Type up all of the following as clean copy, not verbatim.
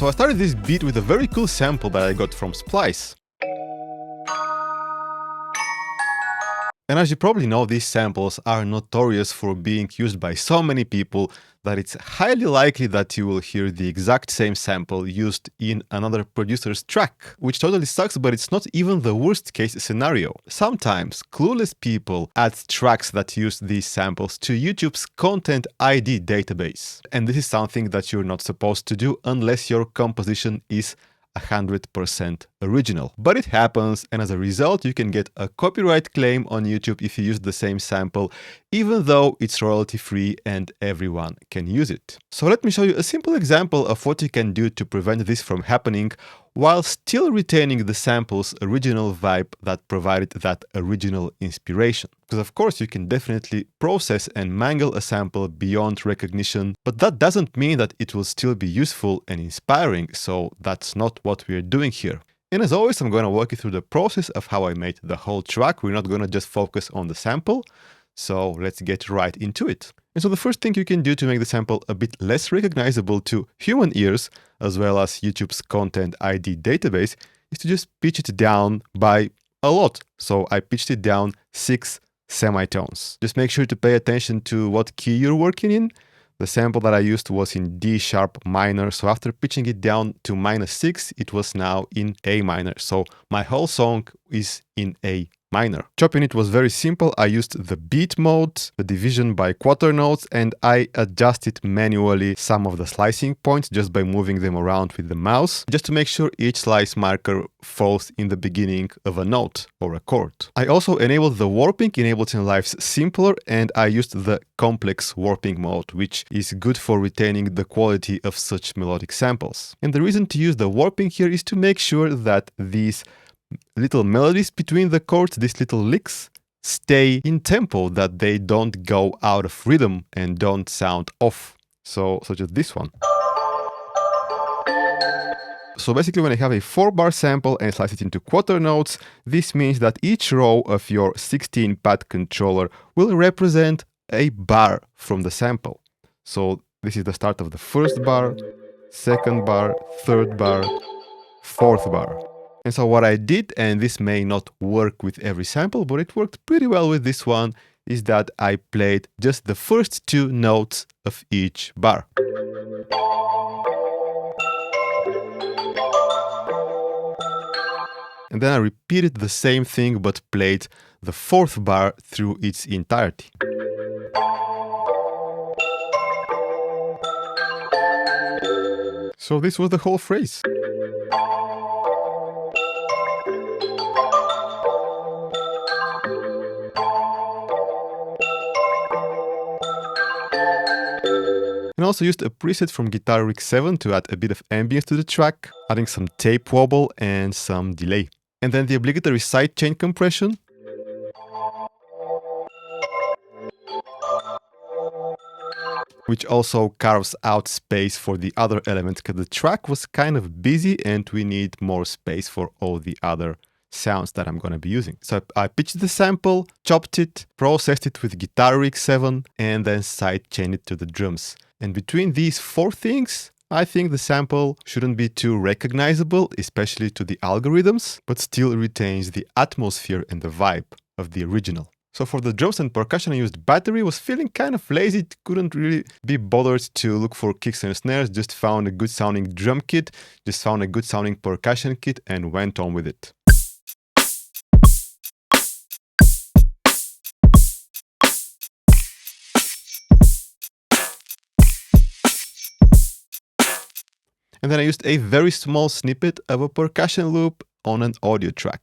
So I started this beat with a very cool sample that I got from Splice. And as you probably know, these samples are notorious for being used by so many people that it's highly likely that you will hear the exact same sample used in another producer's track, which totally sucks, but it's not even the worst case scenario. Sometimes clueless people add tracks that use these samples to YouTube's Content ID database. And this is something that you're not supposed to do unless your composition is 100% original. But it happens, and as a result, you can get a copyright claim on YouTube if you use the same sample, even though it's royalty-free and everyone can use it. So let me show you a simple example of what you can do to prevent this from happening while still retaining the sample's original vibe that provided that original inspiration. Because of course you can definitely process and mangle a sample beyond recognition, but that doesn't mean that it will still be useful and inspiring, so that's not what we're doing here. And as always, I'm going to walk you through the process of how I made the whole track. We're not going to just focus on the sample, so let's get right into it. And so the first thing you can do to make the sample a bit less recognizable to human ears, as well as YouTube's Content ID database, is to just pitch it down by a lot. So I pitched it down 6 semitones. Just make sure to pay attention to what key you're working in. The sample that I used was in D sharp minor, so after pitching it down to -6, it was now in A minor. So my whole song is in A minor. Chopping it was very simple. I used the beat mode, the division by quarter notes, and I adjusted manually some of the slicing points just by moving them around with the mouse, just to make sure each slice marker falls in the beginning of a note or a chord. I also enabled the warping in Ableton Live's Simpler, and I used the complex warping mode, which is good for retaining the quality of such melodic samples. And the reason to use the warping here is to make sure that these little melodies between the chords, these little licks, stay in tempo, that they don't go out of rhythm and don't sound off. So such as this one. So basically when I have a 4-bar sample and slice it into quarter notes, this means that each row of your 16-pad controller will represent a bar from the sample. So this is the start of the first bar, second bar, third bar, fourth bar. And so what I did, and this may not work with every sample, but it worked pretty well with this one, is that I played just the first 2 notes of each bar. And then I repeated the same thing, but played the 4th bar through its entirety. So this was the whole phrase. And also used a preset from Guitar Rig 7 to add a bit of ambience to the track, adding some tape wobble and some delay. And then the obligatory sidechain compression. Which also carves out space for the other elements, because the track was kind of busy and we need more space for all the other sounds that I'm going to be using. So I pitched the sample, chopped it, processed it with Guitar Rig 7, and then sidechained it to the drums. And between these 4 things, I think the sample shouldn't be too recognizable, especially to the algorithms, but still retains the atmosphere and the vibe of the original. So for the drums and percussion, I used battery, was feeling kind of lazy, couldn't really be bothered to look for kicks and snares, just found a good sounding drum kit, just found a good sounding percussion kit and went on with it. And then I used a very small snippet of a percussion loop on an audio track.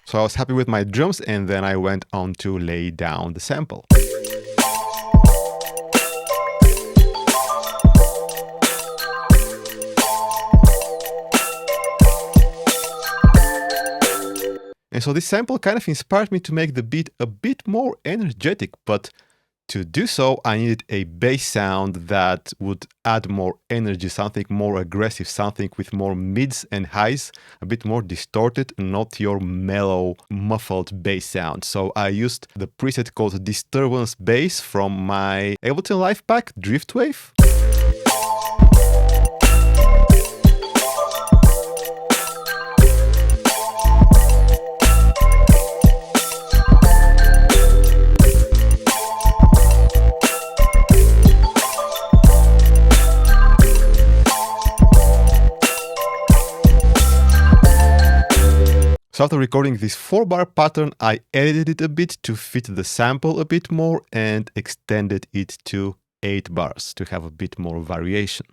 So I was happy with my drums, and then I went on to lay down the sample. And so this sample kind of inspired me to make the beat a bit more energetic, but To do so, I needed a bass sound that would add more energy, something more aggressive, something with more mids and highs, a bit more distorted, not your mellow, muffled bass sound. So I used the preset called Disturbance Bass from my Ableton Live pack, Driftwave. So after recording this 4-bar pattern, I edited it a bit to fit the sample a bit more and extended it to 8 bars to have a bit more variation.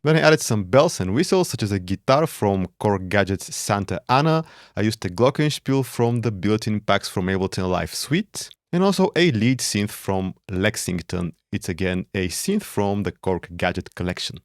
Then I added some bells and whistles, such as a guitar from Korg Gadget's Santa Ana. I used a glockenspiel from the built-in packs from Ableton Live Suite, and also a lead synth from Lexington. It's again a synth from the Korg Gadget collection.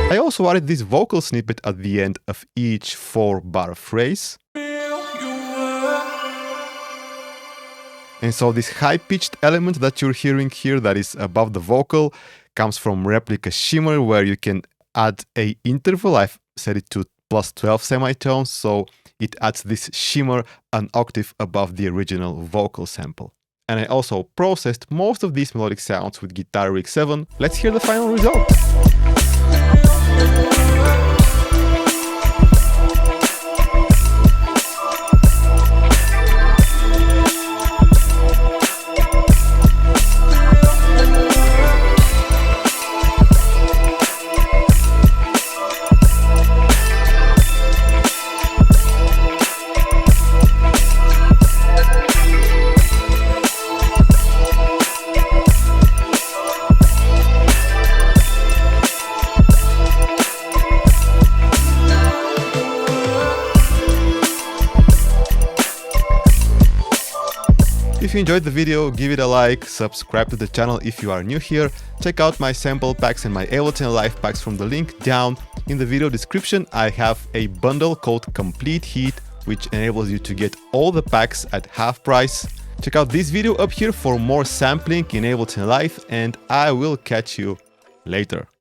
I also added this vocal snippet at the end of each 4-bar phrase. And so this high-pitched element that you're hearing here that is above the vocal comes from Replica Shimmer, where you can add an interval. I've set it to +12 semitones, so it adds this shimmer an octave above the original vocal sample. And I also processed most of these melodic sounds with Guitar Rig 7. Let's hear the final result. If you enjoyed the video, give it a like, subscribe to the channel if you are new here, check out my sample packs and my Ableton Live packs from the link down in the video description. I have a bundle called Complete Heat, which enables you to get all the packs at half price. Check out this video up here for more sampling in Ableton Live, and I will catch you later.